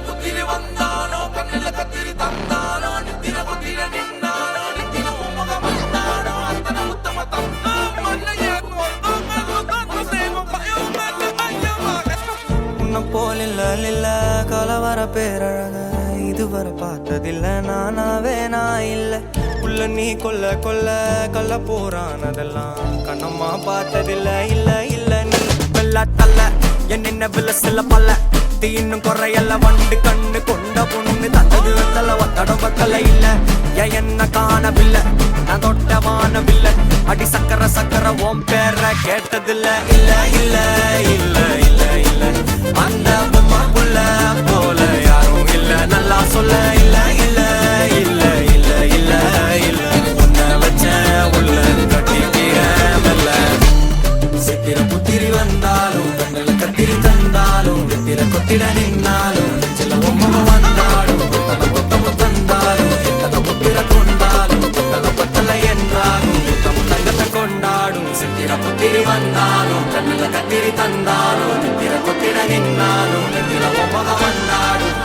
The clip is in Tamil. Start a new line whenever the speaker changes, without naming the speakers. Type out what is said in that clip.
புத்திரி வந்தானோ கண்ணில கத்திரி தந்தானோ நித்திர கொத்திர நின்னானோ நித்திர உமகம் வந்தானோ அத்தனை உத்தம தந்தோ மண்ணையே உன்னை போல் இல்ல கலவர பேரழக இதுவரை பார்த்ததில்ல நானாவே நான் இல்ல உள்ள நீ கொல்ல கொல்ல கல்ல போறானதெல்லாம் கண்ணம்மா பார்த்ததில்ல இல்ல இல்ல நீ வெள்ள தள்ள என்ன வில சில பல்ல இன்னும் குறையல்ல வண்டு கண்ணு கொண்ட பொண்ணு தந்தது வந்தல ஒத்தடம் பத்தல இல்ல என்ன காணவில்லை நான் தொட்ட வானவில்லை அடி சக்கர சக்கர ஓம் பேர கேட்டதில்ல இல்ல இல்ல இல்ல இல்ல இல்ல அந்த பொம்மா புள்ள போல யாரும் இல்ல நல்லா சொல்ல இல்ல இல்ல இல்ல இல்ல இல்ல இல்ல உன்னை வச்ச உள்ள கட்டிக்கிற மெல்ல சித்திர புத்திரி வந்தாலும் கண்ணில கத்திரி தந்தாலும் நித்திர கொத்திட நின்னாலும் நெஞ்சில உம்மக வந்தாலும் கொத்தம தந்தாலும் எத்தனை புத்திர கொண்டாலும் கொத்தல பத்தல என்றாலும் தங்கத்தை கொண்டாடும் சித்திர புத்திரி வந்தாலும் கண்ணில கத்திரி தந்தாலும் நித்திர கொத்திட நின்னாலும் நெஞ்சில உம்மக வந்தாடும்